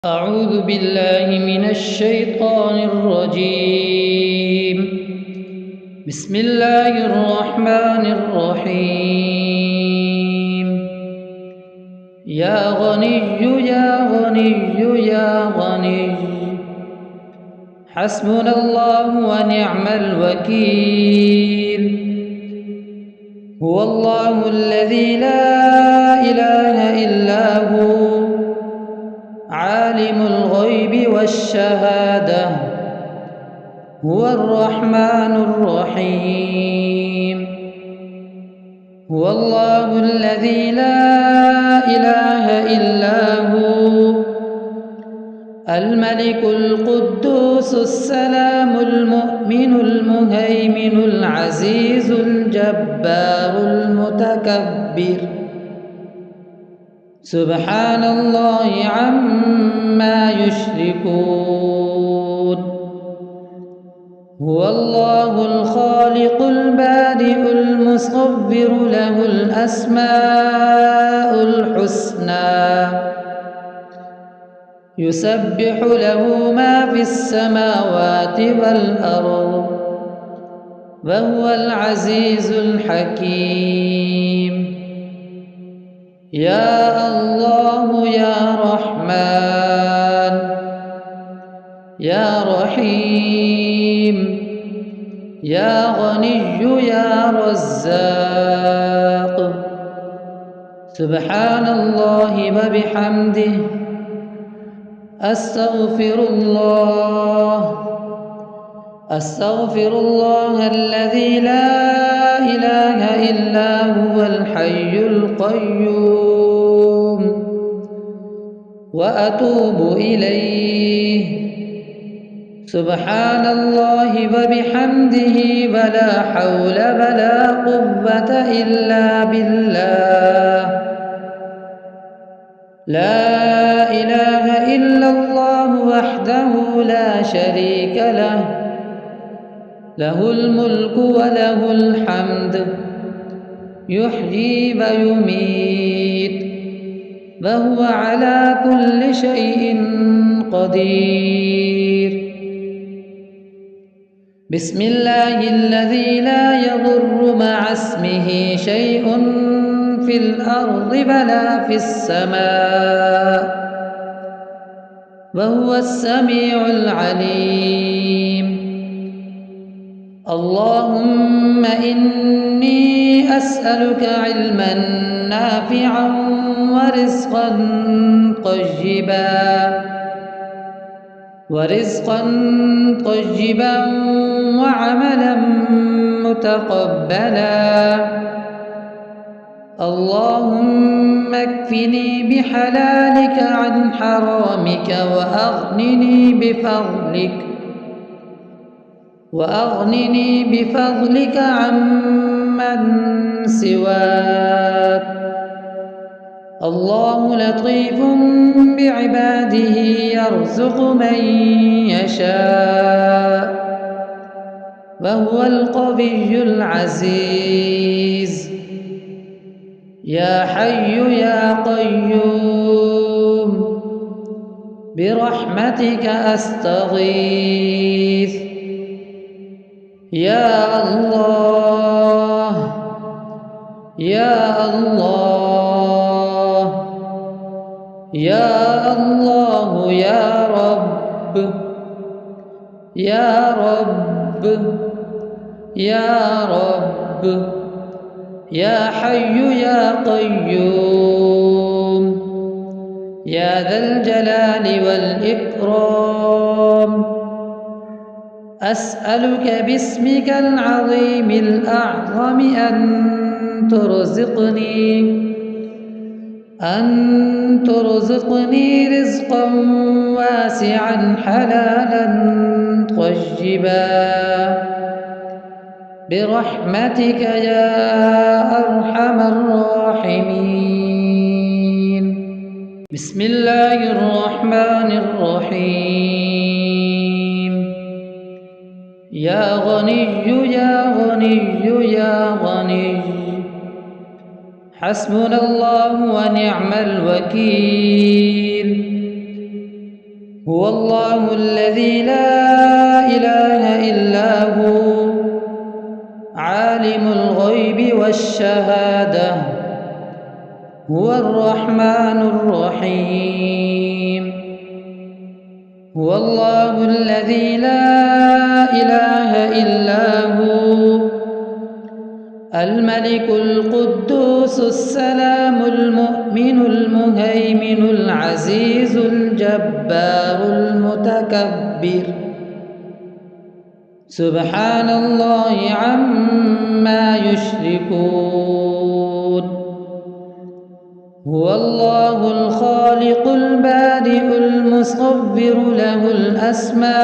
أعوذ بالله من الشيطان الرجيم. بسم الله الرحمن الرحيم. يا غني يا غني يا غني حسبنا الله ونعم الوكيل. هو الله الذي لا إله إلا هو عالم الغيب والشهادة هو الرحمن الرحيم. هو الله الذي لا إله إلا هو الملك القدوس السلام المؤمن المهيمن العزيز الجبار المتكبر سبحان الله عما يشركون. هو الله الخالق البارئ المصور له الأسماء الحسنى يسبح له ما في السماوات والأرض وهو العزيز الحكيم. يا الله يا رحمن يا رحيم يا غني يا رزاق سبحان الله وبحمده أستغفر الله الذي لا إله إلا هو الحي القيوم وأتوب إليه. سبحان الله وبحمده ولا حول ولا قوة إلا بالله. لا إله إلا الله وحده لا شريك له له الملك وله الحمد يحيي ويميت وهو على كل شيء قدير. بسم الله الذي لا يضر مع اسمه شيء في الأرض ولا في السماء وهو السميع العليم. اللهم إني أسألك علما نافعا ورزقا طيبا وعملا متقبلا. اللهم اكفني بحلالك عن حرامك وأغنني بفضلك عمن سواك. الله لطيف بعباده يرزق من يشاء وهو القوي العزيز. يا حي يا قيوم برحمتك أستغيث. يا الله يا الله يا الله يا رب يا رب يا رب يا حي يا قيوم يا ذا الجلال والإكرام. أسألك باسمك العظيم الأعظم أن ترزقني رزقا واسعا حلالا طيبا برحمتك يا أرحم الراحمين. بسم الله الرحمن الرحيم. يا غني يا غني يا غني حسبنا الله ونعم الوكيل. هو الله الذي لا إله إلا هو عالم الغيب والشهادة هو الرحمن الرحيم هو الله الذي لا إله إلا هو الملك القدوس السلام المؤمن المهيمن العزيز الجبار المتكبر سبحان الله عما يشركون هو الله الخالق البارئ المصور له الأسماء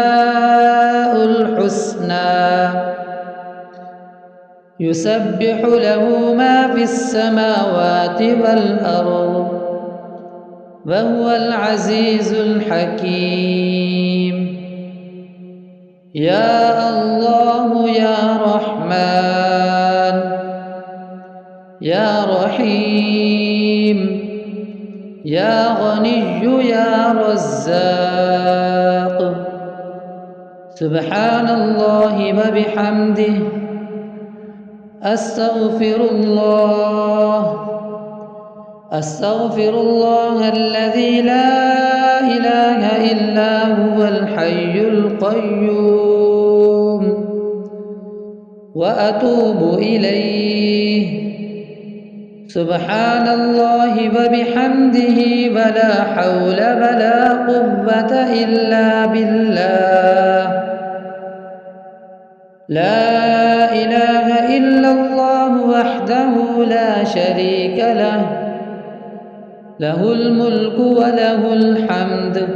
الحسنى يسبح له ما في السماوات والأرض وهو العزيز الحكيم يا الله يا رحمن يا رحيم يا غني يا رزاق سبحان الله وبحمده أستغفر الله الذي لا إله إلا هو الحي القيوم وأتوب إليه سبحان الله وبحمده ولا حول ولا قوة إلا بالله لا إله إلا الله وحده لا شريك له له الملك وله الحمد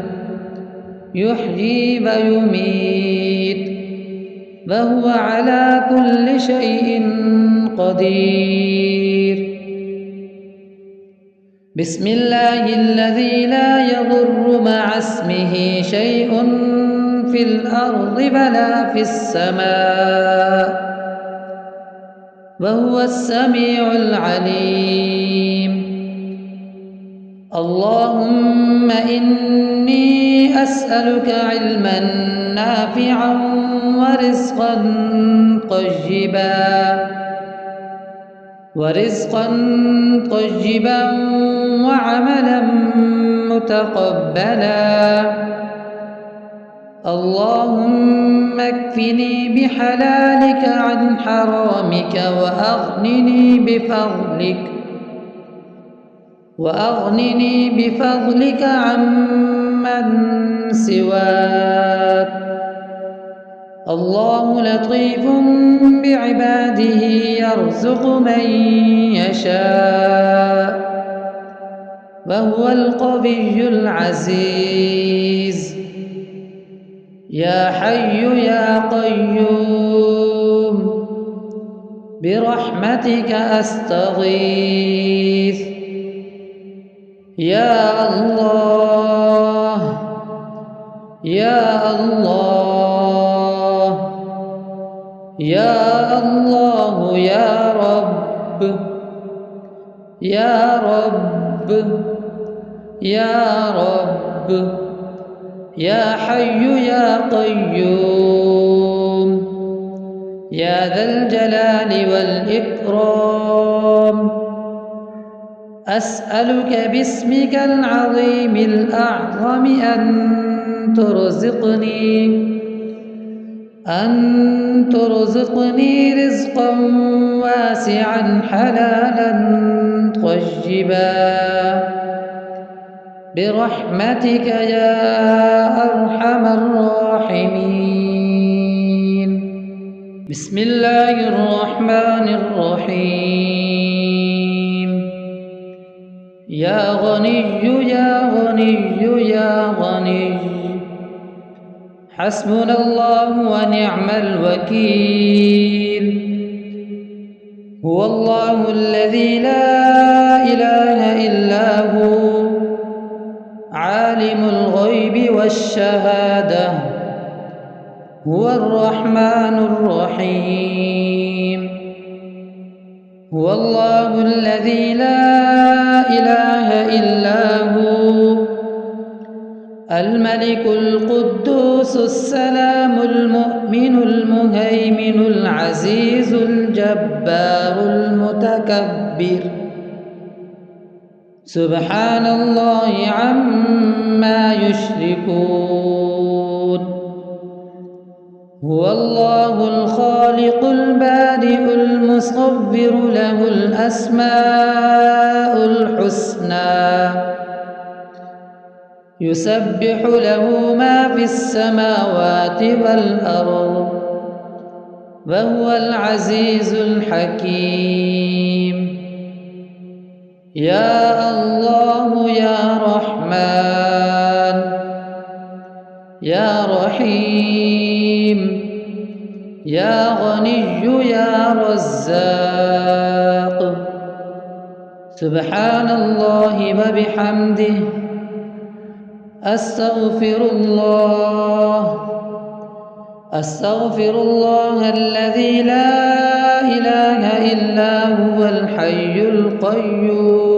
يحيي ويميت وهو على كل شيء قدير بسم الله الذي لا يضر مع اسمه شيء في الأرض ولا في السماء وهو السميع العليم اللهم إني أسألك علما نافعا ورزقا طيبا وعملا متقبلا اللهم اكفني بحلالك عن حرامك وأغنني بفضلك عمن سواك الله لطيف بعباده يرزق من يشاء وهو القوي العزيز يا حي يا قيوم برحمتك أستغيث يا الله يا الله يا الله يا رب يا رب يا رب يا حي يا قيوم يا ذا الجلال والإكرام أسألك باسمك العظيم الأعظم أن ترزقني رزقا واسعا حلالا طيبا برحمتك يا أرحم الراحمين بسم الله الرحمن الرحيم يا غني يا غني يا غني حسبنا الله ونعم الوكيل هو الله الذي لا إله إلا هو عالم الغيب والشهادة هو الرحمن الرحيم هو الله الذي لا إله إلا هو الملك القدوس السلام المؤمن المهيمن العزيز الجبار المتكبر سبحان الله عما يشركون هو الله الخالق البارئ المصور له الأسماء الحسنى يسبح له ما في السماوات والأرض وهو العزيز الحكيم يا الله يا رحمن يا رحيم يا غني يا رزاق سبحان الله وبحمده أستغفر الله الذي لا إله إلا هو الحي القيوم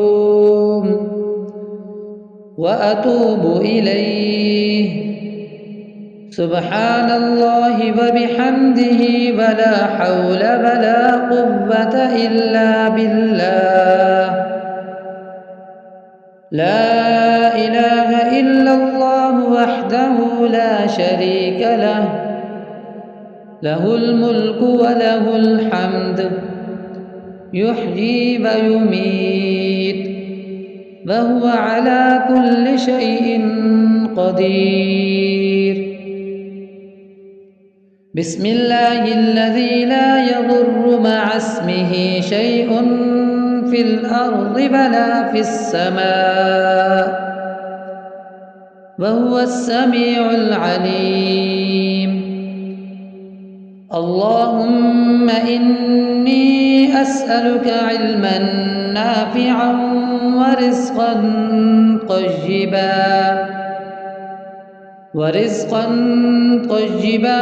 وأتوب إليه سبحان الله وبحمده ولا حول ولا قوة إلا بالله لا إله إلا الله وحده لا شريك له له الملك وله الحمد يحيي ويميت وهو على كل شيء قدير بسم الله الذي لا يضر مع اسمه شيء في الأرض ولا في السماء وهو السميع العليم اللهم إني أسألك علما نافعا ورزقا طيبا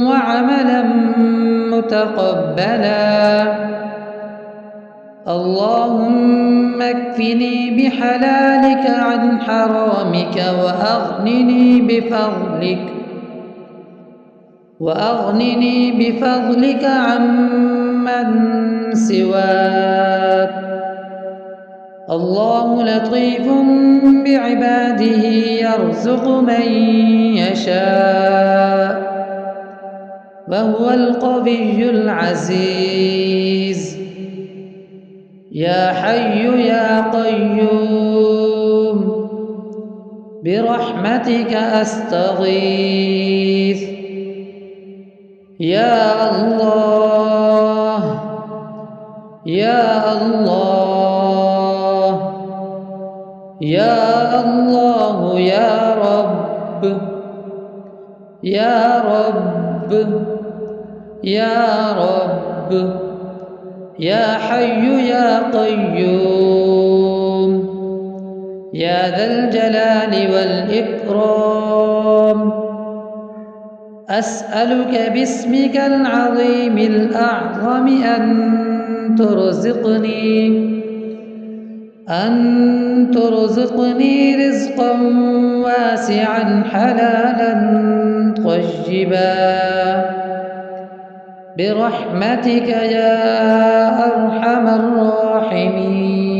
وعملا متقبلا اللهم اكفني بحلالك عن حرامك وأغنني بفضلك عمن سواك الله لطيف بعباده يرزق من يشاء وهو القوي العزيز يا حي يا قيوم برحمتك أستغيث يا الله يا الله يا الله يا رب يا رب يا رب يا حي يا قيوم يا ذا الجلال والإكرام أسألك باسمك العظيم الأعظم أن ترزقني رزقا واسعا حلالا طيبا برحمتك يا أرحم الراحمين